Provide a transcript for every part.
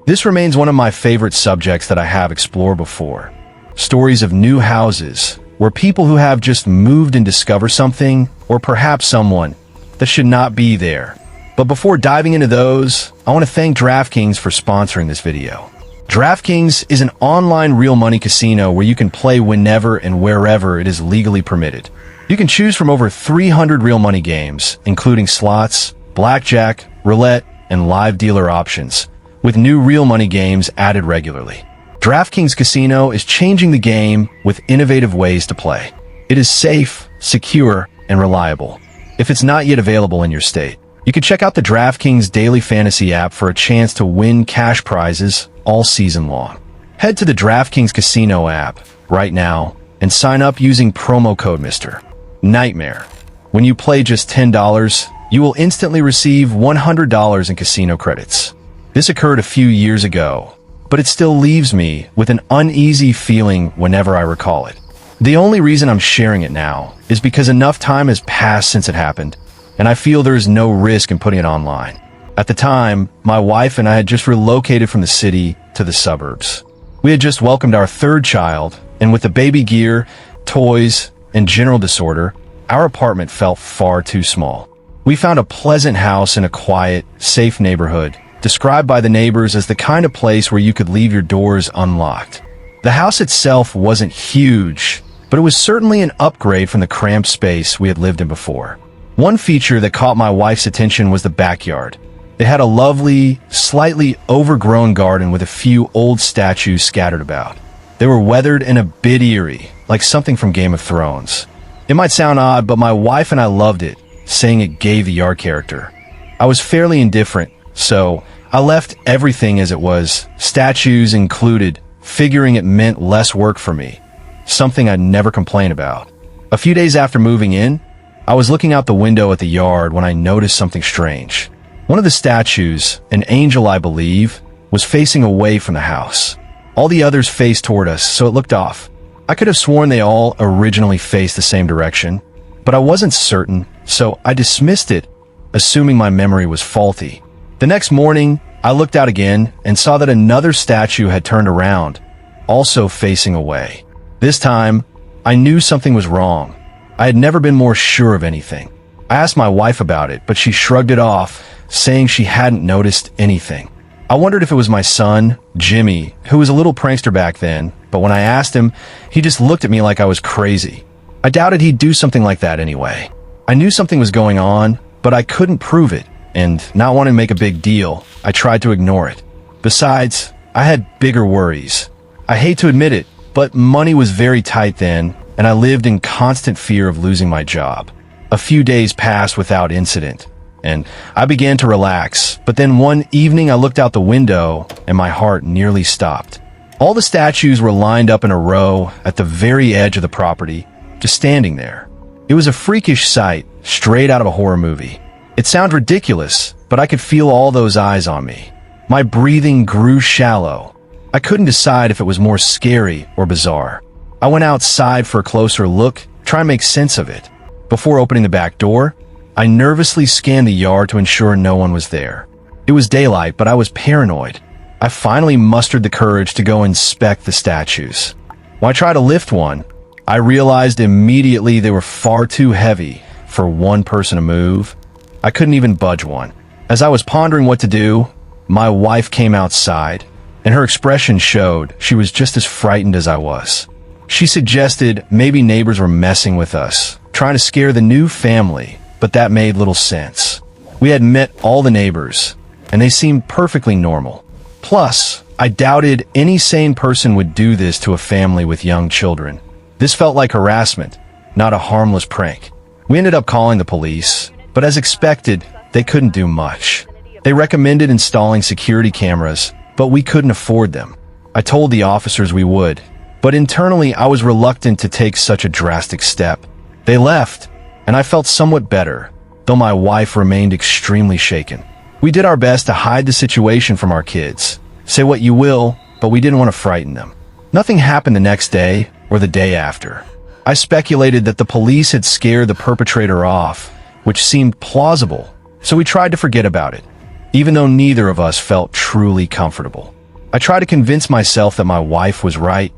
This remains one of my favorite subjects that I have explored before. Stories of new houses, where people who have just moved and discover something, or perhaps someone, that should not be there. But before diving into those, I want to thank DraftKings for sponsoring this video. DraftKings is an online real money casino where you can play whenever and wherever it is legally permitted. You can choose from over 300 real money games, including slots, blackjack, roulette, and live dealer options, with new real money games added regularly. DraftKings Casino is changing the game with innovative ways to play. It is safe, secure, and reliable. If it's not yet available in your state, you can check out the DraftKings Daily Fantasy app for a chance to win cash prizes all season long. Head to the DraftKings Casino app right now and sign up using promo code Mr. Nightmare. When you play just $10, you will instantly receive $100 in casino credits. This occurred a few years ago, but it still leaves me with an uneasy feeling whenever I recall it. The only reason I'm sharing it now is because enough time has passed since it happened, and I feel there is no risk in putting it online. At the time, my wife and I had just relocated from the city to the suburbs. We had just welcomed our third child, and with the baby gear, toys, and general disorder, our apartment felt far too small. We found a pleasant house in a quiet, safe neighborhood, described by the neighbors as the kind of place where you could leave your doors unlocked. The house itself wasn't huge, but it was certainly an upgrade from the cramped space we had lived in before. One feature that caught my wife's attention was the backyard. It had a lovely, slightly overgrown garden with a few old statues scattered about. They were weathered and a bit eerie, like something from Game of Thrones. It might sound odd, but my wife and I loved it, saying it gave the yard character. I was fairly indifferent, so I left everything as it was, statues included, figuring it meant less work for me, something I'd never complain about. A few days after moving in, I was looking out the window at the yard when I noticed something strange. One of the statues, an angel I believe, was facing away from the house. All the others faced toward us, so it looked off. I could have sworn they all originally faced the same direction, but I wasn't certain, so I dismissed it, assuming my memory was faulty. The next morning, I looked out again and saw that another statue had turned around, also facing away. This time, I knew something was wrong. I had never been more sure of anything. I asked my wife about it, but she shrugged it off, saying she hadn't noticed anything. I wondered if it was my son, Jimmy, who was a little prankster back then, but when I asked him, he just looked at me like I was crazy. I doubted he'd do something like that anyway. I knew something was going on, but I couldn't prove it, and not wanting to make a big deal, I tried to ignore it. Besides, I had bigger worries. I hate to admit it, but money was very tight then, and I lived in constant fear of losing my job. A few days passed without incident, and I began to relax, but then one evening I looked out the window and my heart nearly stopped. All the statues were lined up in a row at the very edge of the property, just standing there. It was a freakish sight, straight out of a horror movie. It sounded ridiculous, but I could feel all those eyes on me. My breathing grew shallow. I couldn't decide if it was more scary or bizarre. I went outside for a closer look, trying to make sense of it. Before opening the back door, I nervously scanned the yard to ensure no one was there. It was daylight, but I was paranoid. I finally mustered the courage to go inspect the statues. When I tried to lift one, I realized immediately they were far too heavy for one person to move. I couldn't even budge one. As I was pondering what to do, my wife came outside, and her expression showed she was just as frightened as I was. She suggested maybe neighbors were messing with us, trying to scare the new family, but that made little sense. We had met all the neighbors, and they seemed perfectly normal. Plus, I doubted any sane person would do this to a family with young children. This felt like harassment, not a harmless prank. We ended up calling the police, but as expected, they couldn't do much. They recommended installing security cameras, but we couldn't afford them. I told the officers we would, but internally I was reluctant to take such a drastic step. They left, and I felt somewhat better, though my wife remained extremely shaken. We did our best to hide the situation from our kids. Say what you will, but we didn't want to frighten them. Nothing happened the next day or the day after. I speculated that the police had scared the perpetrator off, which seemed plausible, so we tried to forget about it. even though neither of us felt truly comfortable. I tried to convince myself that my wife was right.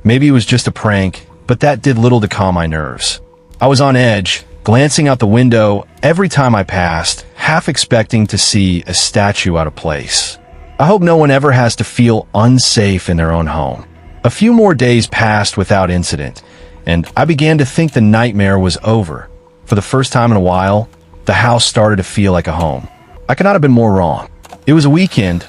Maybe it was just a prank, but that did little to calm my nerves. I was on edge, glancing out the window every time I passed, half expecting to see a statue out of place. I hope no one ever has to feel unsafe in their own home. A few more days passed without incident, and I began to think the nightmare was over. For the first time in a while, the house started to feel like a home. I could not have been more wrong. It was a weekend.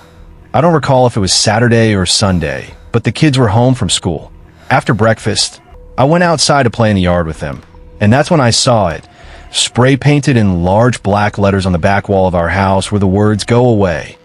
I don't recall if it was Saturday or Sunday, but the kids were home from school. After breakfast, I went outside to play in the yard with them, and that's when I saw it. Spray painted in large black letters on the back wall of our house were the words, "Go away."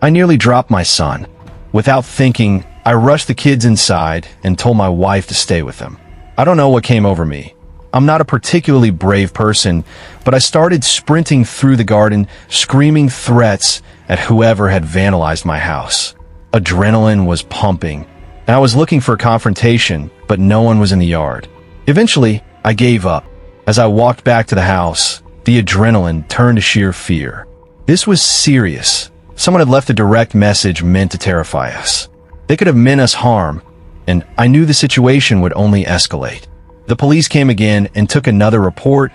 I nearly dropped my son. Without thinking, I rushed the kids inside and told my wife to stay with them. I don't know what came over me. I'm not a particularly brave person, but I started sprinting through the garden, screaming threats at whoever had vandalized my house. Adrenaline was pumping, and I was looking for a confrontation, but no one was in the yard. Eventually, I gave up. As I walked back to the house, the adrenaline turned to sheer fear. This was serious. Someone had left a direct message meant to terrify us. They could have meant us harm, and I knew the situation would only escalate. The police came again and took another report,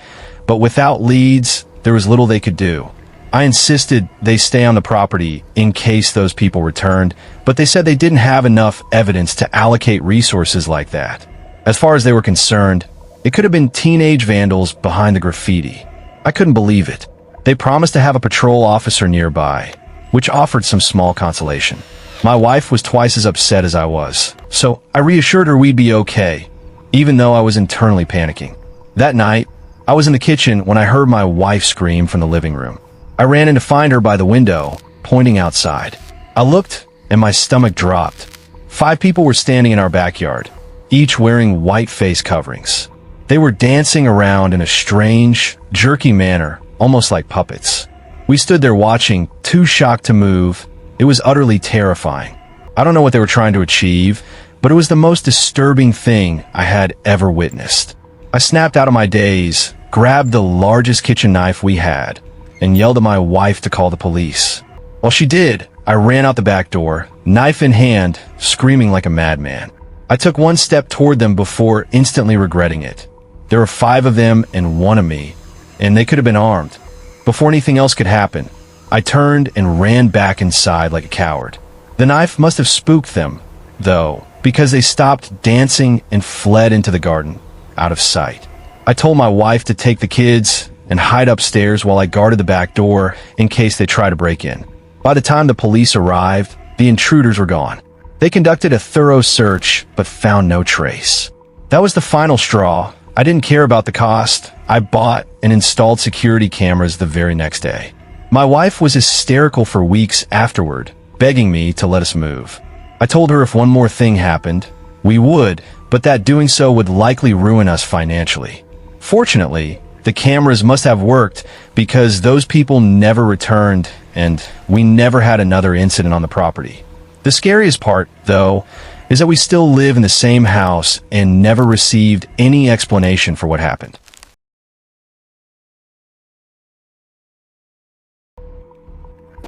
but without leads, there was little they could do. I insisted they stay on the property in case those people returned, but they said they didn't have enough evidence to allocate resources like that. As far as they were concerned, it could have been teenage vandals behind the graffiti. I couldn't believe it. They promised to have a patrol officer nearby, which offered some small consolation. My wife was twice as upset as I was, so I reassured her we'd be okay, even though I was internally panicking. That night, I was in the kitchen when I heard my wife scream from the living room. I ran in to find her by the window, pointing outside. I looked, and my stomach dropped. 5 people were standing in our backyard, each wearing white face coverings. They were dancing around in a strange, jerky manner, almost like puppets. We stood there watching, too shocked to move. It was utterly terrifying. I don't know what they were trying to achieve, but it was the most disturbing thing I had ever witnessed. I snapped out of my daze, grabbed the largest kitchen knife we had, and yelled at my wife to call the police. While she did, I ran out the back door, knife in hand, screaming like a madman. I took one step toward them before instantly regretting it. There were 5 of them and 1 of me, and they could have been armed. Before anything else could happen, I turned and ran back inside like a coward. The knife must have spooked them, though, because they stopped dancing and fled into the garden, out of sight. I told my wife to take the kids and hide upstairs while I guarded the back door in case they tried to break in. By the time the police arrived, the intruders were gone. They conducted a thorough search, but found no trace. That was the final straw. I didn't care about the cost. I bought and installed security cameras the very next day. My wife was hysterical for weeks afterward, begging me to let us move. I told her if one more thing happened, we would, but that doing so would likely ruin us financially. Fortunately, the cameras must have worked because those people never returned and we never had another incident on the property. The scariest part, though, is that we still live in the same house and never received any explanation for what happened.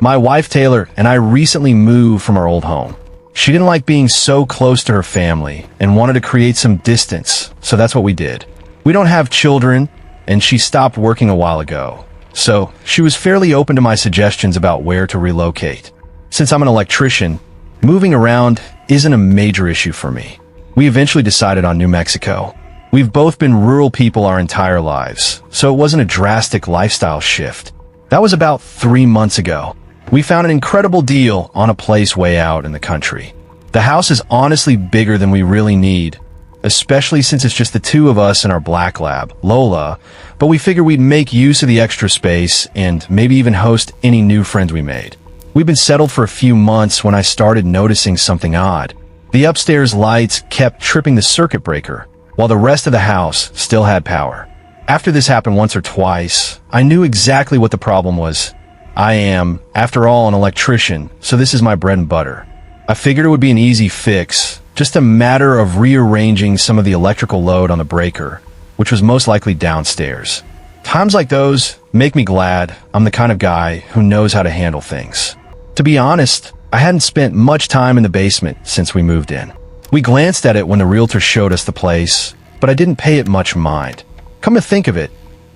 My wife Taylor and I recently moved from our old home. She didn't like being so close to her family and wanted to create some distance, so that's what we did. We don't have children, and she stopped working a while ago, so she was fairly open to my suggestions about where to relocate. Since I'm an electrician, moving around isn't a major issue for me. We eventually decided on New Mexico. We've both been rural people our entire lives, so it wasn't a drastic lifestyle shift. That was about 3 months ago. We found an incredible deal on a place way out in the country. The house is honestly bigger than we really need, especially since it's just the 2 of us and our black lab, Lola, but we figured we'd make use of the extra space and maybe even host any new friends we made. We've been settled for a few months when I started noticing something odd. The upstairs lights kept tripping the circuit breaker, while the rest of the house still had power. After this happened once or twice, I knew exactly what the problem was. I am, after all, an electrician, so this is my bread and butter. I figured it would be an easy fix, just a matter of rearranging some of the electrical load on the breaker, which was most likely downstairs. Times like those make me glad I'm the kind of guy who knows how to handle things. To be honest, I hadn't spent much time in the basement since we moved in. We glanced at it when the realtor showed us the place, but I didn't pay it much mind. Come to think of it,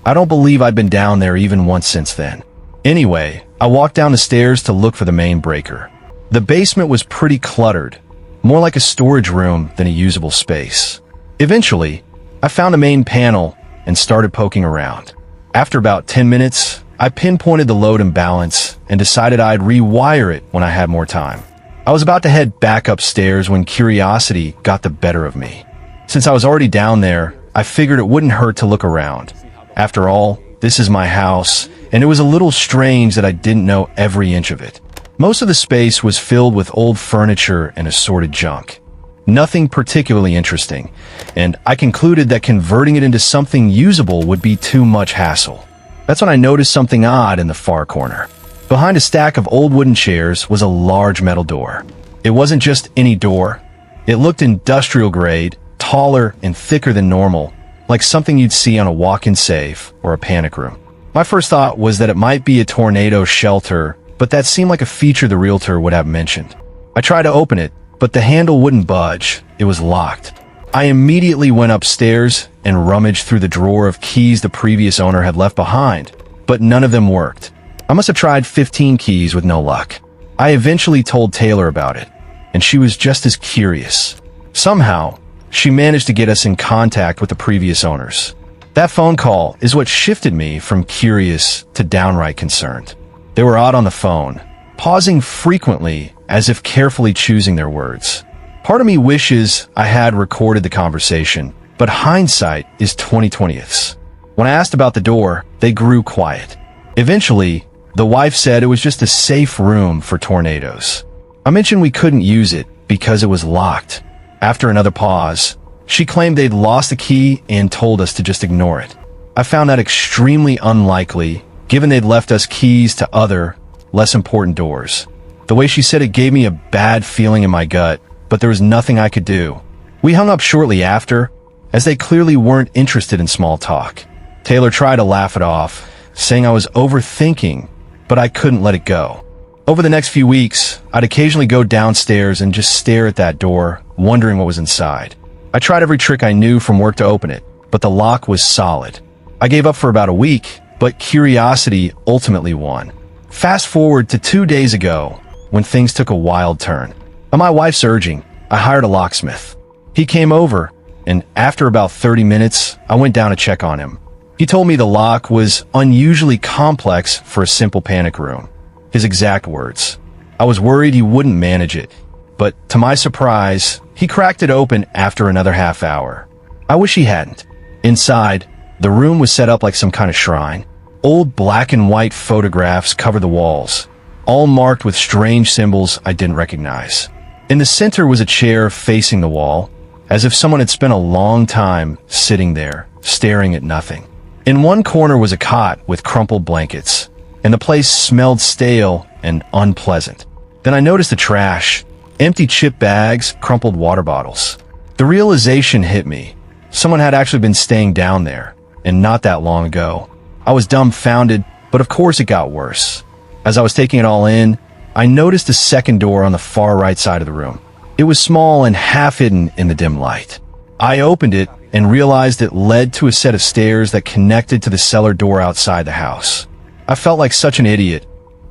I don't believe I'd been down there even once since then. Anyway, I walked down the stairs to look for the main breaker. The basement was pretty cluttered, more like a storage room than a usable space. Eventually, I found the main panel and started poking around. After about 10 minutes, I pinpointed the load imbalance and decided I'd rewire it when I had more time. I was about to head back upstairs when curiosity got the better of me. Since I was already down there, I figured it wouldn't hurt to look around. After all, this is my house, and it was a little strange that I didn't know every inch of it. Most of the space was filled with old furniture and assorted junk. Nothing particularly interesting, and I concluded that converting it into something usable would be too much hassle. That's when I noticed something odd in the far corner. Behind a stack of old wooden chairs was a large metal door. It wasn't just any door. It looked industrial grade, taller and thicker than normal, like something you'd see on a walk-in safe or a panic room. My first thought was that it might be a tornado shelter, but that seemed like a feature the realtor would have mentioned. I tried to open it, but the handle wouldn't budge. It was locked. I immediately went upstairs and rummaged through the drawer of keys the previous owner had left behind, but none of them worked. I must have tried 15 keys with no luck. I eventually told Taylor about it, and she was just as curious. Somehow, she managed to get us in contact with the previous owners. That phone call is what shifted me from curious to downright concerned. They were odd on the phone, pausing frequently as if carefully choosing their words. Part of me wishes I had recorded the conversation, but hindsight is 20/20ths. When I asked about the door, they grew quiet. Eventually, the wife said it was just a safe room for tornadoes. I mentioned we couldn't use it because it was locked. After another pause, she claimed they'd lost the key and told us to just ignore it. I found that extremely unlikely, given they'd left us keys to other, less important doors. The way she said it gave me a bad feeling in my gut, but there was nothing I could do. We hung up shortly after, as they clearly weren't interested in small talk. Taylor tried to laugh it off, saying I was overthinking, but I couldn't let it go. Over the next few weeks, I'd occasionally go downstairs and just stare at that door, wondering what was inside. I tried every trick I knew from work to open it, but the lock was solid. I gave up for about a week, but curiosity ultimately won. Fast forward to 2 days ago, when things took a wild turn. At my wife's urging, I hired a locksmith. He came over, and after about 30 minutes, I went down to check on him. He told me the lock was unusually complex for a simple panic room. His exact words. I was worried he wouldn't manage it, but to my surprise, he cracked it open after another half hour. I wish he hadn't. Inside, the room was set up like some kind of shrine. Old black and white photographs covered the walls, all marked with strange symbols I didn't recognize. In the center was a chair facing the wall, as if someone had spent a long time sitting there, staring at nothing. In one corner was a cot with crumpled blankets, and the place smelled stale and unpleasant. Then I noticed the trash, empty chip bags, crumpled water bottles. The realization hit me. Someone had actually been staying down there, and not that long ago. I was dumbfounded, but of course it got worse. As I was taking it all in, I noticed a second door on the far right side of the room. It was small and half hidden in the dim light. I opened it and realized it led to a set of stairs that connected to the cellar door outside the house. I felt like such an idiot.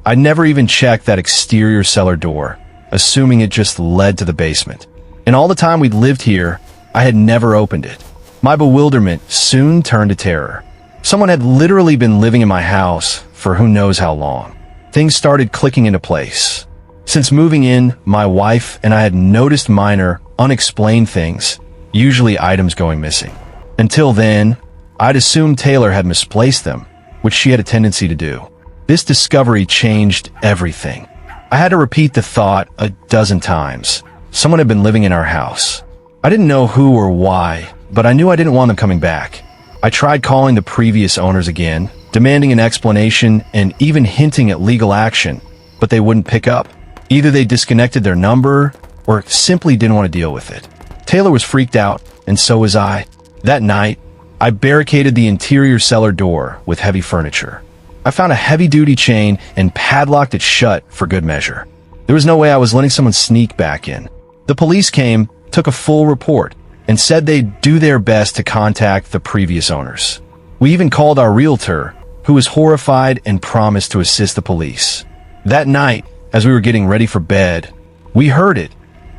I'd never even checked that exterior cellar door, assuming it just led to the basement. In all the time we'd lived here, I had never opened it. My bewilderment soon turned to terror. Someone had literally been living in my house for who knows how long. Things started clicking into place. Since moving in, my wife and I had noticed minor, unexplained things, usually items going missing. Until then, I'd assumed Taylor had misplaced them, which she had a tendency to do. This discovery changed everything. I had to repeat the thought a dozen times. Someone had been living in our house. I didn't know who or why, but I knew I didn't want them coming back. I tried calling the previous owners again, demanding an explanation and even hinting at legal action, but they wouldn't pick up. Either they disconnected their number or simply didn't want to deal with it. Taylor was freaked out, and so was I. That night, I barricaded the interior cellar door with heavy furniture. I found a heavy-duty chain and padlocked it shut for good measure. There was no way I was letting someone sneak back in. The police came, took a full report, and said they'd do their best to contact the previous owners. We even called our realtor, who was horrified and promised to assist the police. That night, as we were getting ready for bed, we heard it,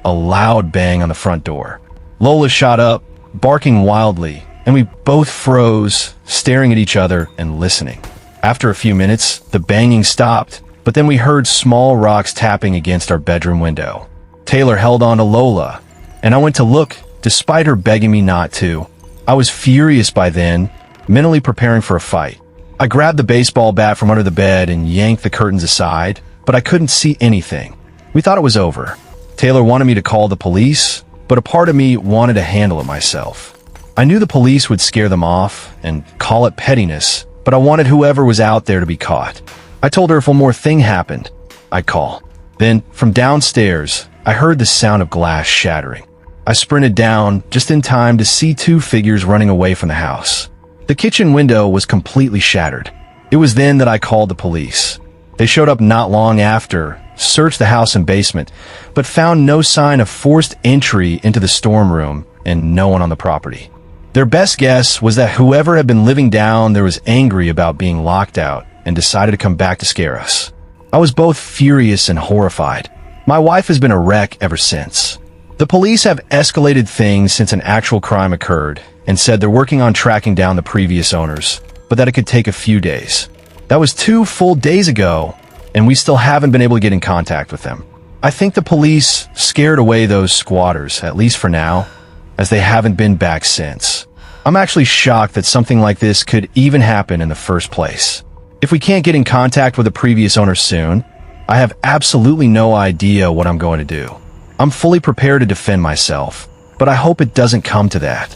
a loud bang on the front door. Lola shot up, barking wildly, and we both froze, staring at each other and listening. After a few minutes, the banging stopped, but then we heard small rocks tapping against our bedroom window. Taylor held on to Lola, and I went to look, despite her begging me not to. I was furious by then, mentally preparing for a fight. I grabbed the baseball bat from under the bed and yanked the curtains aside, but I couldn't see anything. We thought it was over. Taylor wanted me to call the police, but a part of me wanted to handle it myself. I knew the police would scare them off and call it pettiness, but I wanted whoever was out there to be caught. I told her if one more thing happened, I'd call. Then, from downstairs, I heard the sound of glass shattering. I sprinted down just in time to see two figures running away from the house. The kitchen window was completely shattered. It was then that I called the police. They showed up not long after, searched the house and basement, but found no sign of forced entry into the storm room and no one on the property. Their best guess was that whoever had been living down there was angry about being locked out and decided to come back to scare us. I was both furious and horrified. My wife has been a wreck ever since. The police have escalated things since an actual crime occurred and said they're working on tracking down the previous owners, but that it could take a few days. That was 2 full days ago, and we still haven't been able to get in contact with them. I think the police scared away those squatters, at least for now, as they haven't been back since. I'm actually shocked that something like this could even happen in the first place. If we can't get in contact with the previous owner soon, I have absolutely no idea what I'm going to do. I'm fully prepared to defend myself, but I hope it doesn't come to that.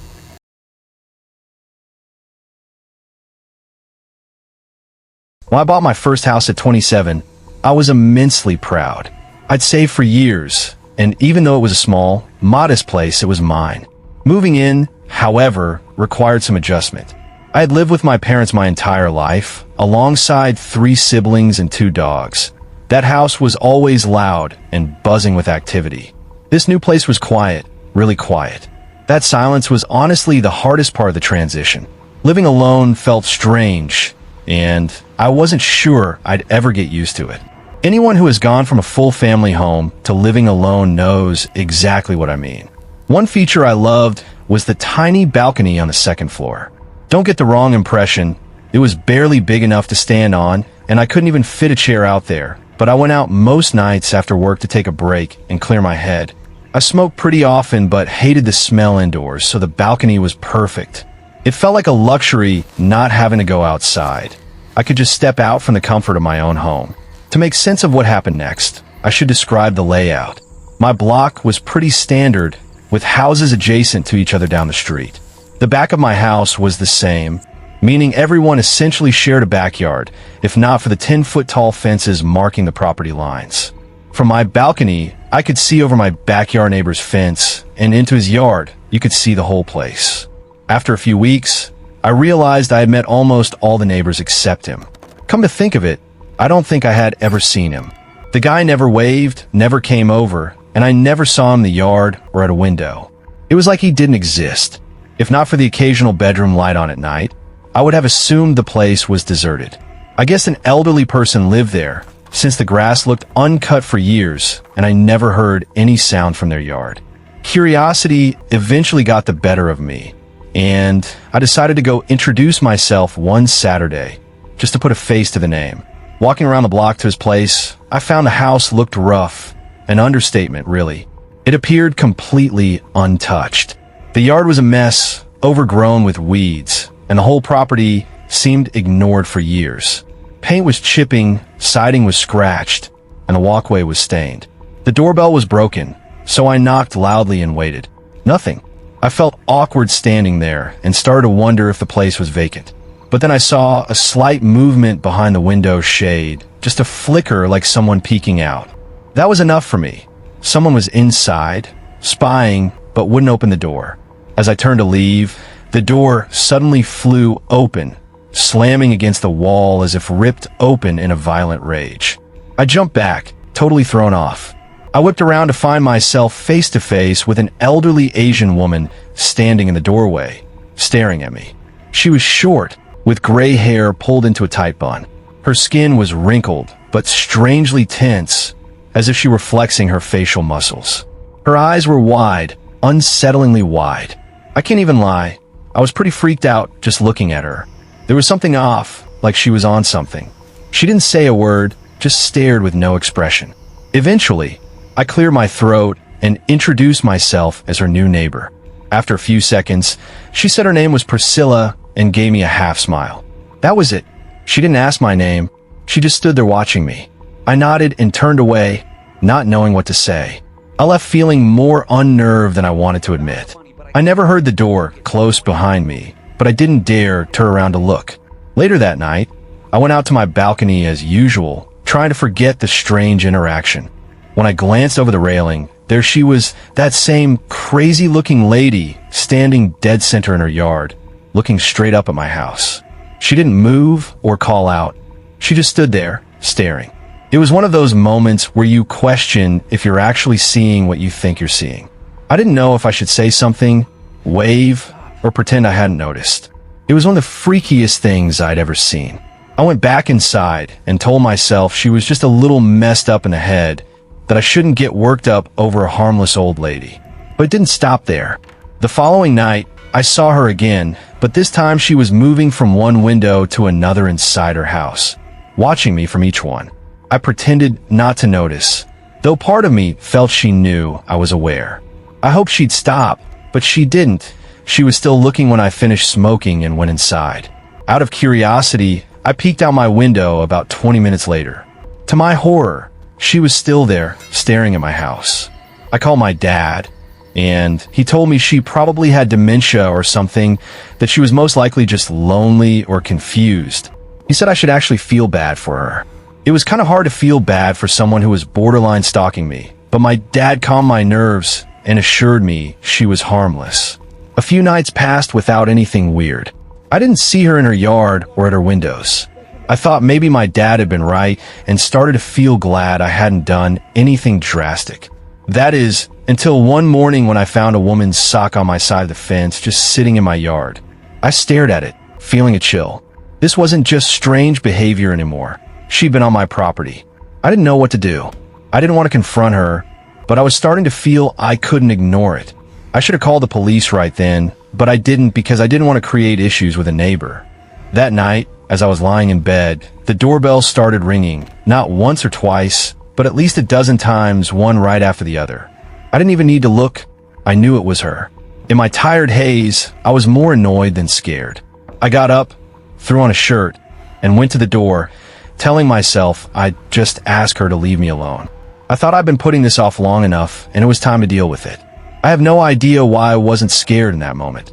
When I bought my first house at 27, I was immensely proud. I'd saved for years, and even though it was a small, modest place, it was mine. Moving in, however, required some adjustment. I had lived with my parents my entire life, alongside 3 siblings and 2 dogs. That house was always loud and buzzing with activity. This new place was quiet, really quiet. That silence was honestly the hardest part of the transition. Living alone felt strange, and I wasn't sure I'd ever get used to it. Anyone who has gone from a full family home to living alone knows exactly what I mean. One feature I loved was the tiny balcony on the second floor. Don't get the wrong impression, it was barely big enough to stand on, and I couldn't even fit a chair out there, but I went out most nights after work to take a break and clear my head. I smoked pretty often but hated the smell indoors, so the balcony was perfect. It felt like a luxury not having to go outside. I could just step out from the comfort of my own home. To make sense of what happened next, I should describe the layout. My block was pretty standard, with houses adjacent to each other down the street. The back of my house was the same, meaning everyone essentially shared a backyard, if not for the 10-foot-tall fences marking the property lines. From my balcony, I could see over my backyard neighbor's fence, and into his yard, you could see the whole place. After a few weeks, I realized I had met almost all the neighbors except him. Come to think of it, I don't think I had ever seen him. The guy never waved, never came over, and I never saw him in the yard or at a window. It was like he didn't exist. If not for the occasional bedroom light on at night, I would have assumed the place was deserted. I guess an elderly person lived there, since the grass looked uncut for years, and I never heard any sound from their yard. Curiosity eventually got the better of me, and I decided to go introduce myself one Saturday, just to put a face to the name. Walking around the block to his place, I found the house looked rough, an understatement really. It appeared completely untouched. The yard was a mess, overgrown with weeds, and the whole property seemed ignored for years. Paint was chipping, siding was scratched, and the walkway was stained. The doorbell was broken, so I knocked loudly and waited. Nothing. I felt awkward standing there and started to wonder if the place was vacant. But then I saw a slight movement behind the window shade, just a flicker like someone peeking out. That was enough for me. Someone was inside, spying, but wouldn't open the door. As I turned to leave, The door suddenly flew open, slamming against the wall as if ripped open in a violent rage. I jumped back, totally thrown off. I whipped around to find myself face to face with an elderly Asian woman standing in the doorway, staring at me. She was short, with gray hair pulled into a tight bun. Her skin was wrinkled, but strangely tense, as if she were flexing her facial muscles. Her eyes were wide, unsettlingly wide. I can't even lie, I was pretty freaked out just looking at her. There was something off, like she was on something. She didn't say a word, just stared with no expression. Eventually, I cleared my throat and introduced myself as her new neighbor. After a few seconds, she said her name was Priscilla and gave me a half smile. That was it. She didn't ask my name. She just stood there watching me. I nodded and turned away, not knowing what to say. I left feeling more unnerved than I wanted to admit. I never heard the door close behind me, but I didn't dare turn around to look. Later that night, I went out to my balcony as usual, trying to forget the strange interaction. When I glanced over the railing, there she was, that same crazy-looking lady standing dead center in her yard, looking straight up at my house. She didn't move or call out. She just stood there, staring. It was one of those moments where you question if you're actually seeing what you think you're seeing. I didn't know if I should say something, wave, or pretend I hadn't noticed. It was one of the freakiest things I'd ever seen. I went back inside and told myself she was just a little messed up in the head, that I shouldn't get worked up over a harmless old lady. But it didn't stop there. The following night, I saw her again, but this time she was moving from one window to another inside her house, watching me from each one. I pretended not to notice, though part of me felt she knew I was aware. I hoped she'd stop, but she didn't. She was still looking when I finished smoking and went inside. Out of curiosity, I peeked out my window about 20 minutes later. To my horror, she was still there, staring at my house. I called my dad, and he told me she probably had dementia or something, that she was most likely just lonely or confused. He said I should actually feel bad for her. It was kind of hard to feel bad for someone who was borderline stalking me, but my dad calmed my nerves and assured me she was harmless. A few nights passed without anything weird. I didn't see her in her yard or at her windows. I thought maybe my dad had been right and started to feel glad I hadn't done anything drastic. That is, until one morning when I found a woman's sock on my side of the fence just sitting in my yard. I stared at it, feeling a chill. This wasn't just strange behavior anymore. She'd been on my property. I didn't know what to do. I didn't want to confront her, but I was starting to feel I couldn't ignore it. I should have called the police right then, but I didn't because I didn't want to create issues with a neighbor. That night, as I was lying in bed, the doorbell started ringing, not once or twice, but at least a dozen times, one right after the other. I didn't even need to look. I knew it was her. In my tired haze, I was more annoyed than scared. I got up, threw on a shirt, and went to the door, telling myself I'd just ask her to leave me alone. I thought I'd been putting this off long enough, and it was time to deal with it. I have no idea why I wasn't scared in that moment.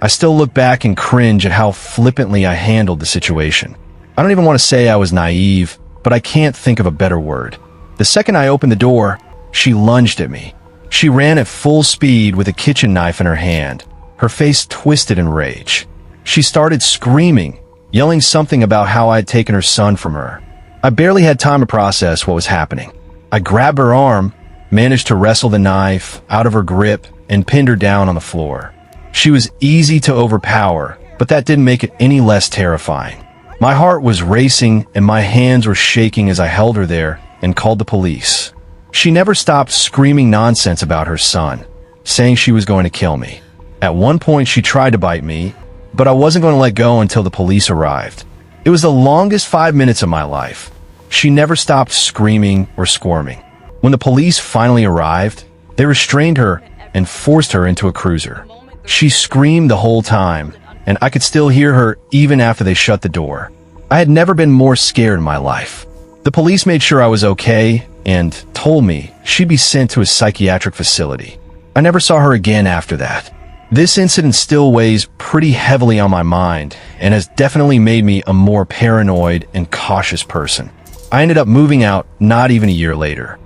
I still look back and cringe at how flippantly I handled the situation. I don't even want to say I was naive, but I can't think of a better word. The second I opened the door, she lunged at me. She ran at full speed with a kitchen knife in her hand, her face twisted in rage. She started screaming, yelling something about how I had taken her son from her. I barely had time to process what was happening. I grabbed her arm, managed to wrestle the knife out of her grip, and pinned her down on the floor. She was easy to overpower, but that didn't make it any less terrifying. My heart was racing and my hands were shaking as I held her there and called the police. She never stopped screaming nonsense about her son, saying she was going to kill me. At one point she tried to bite me, but I wasn't going to let go until the police arrived. It was the longest 5 minutes of my life. She never stopped screaming or squirming. When the police finally arrived, they restrained her and forced her into a cruiser. She screamed the whole time, and I could still hear her even after they shut the door. I had never been more scared in my life. The police made sure I was okay and told me she'd be sent to a psychiatric facility. I never saw her again after that. This incident still weighs pretty heavily on my mind and has definitely made me a more paranoid and cautious person. I ended up moving out not even a year later.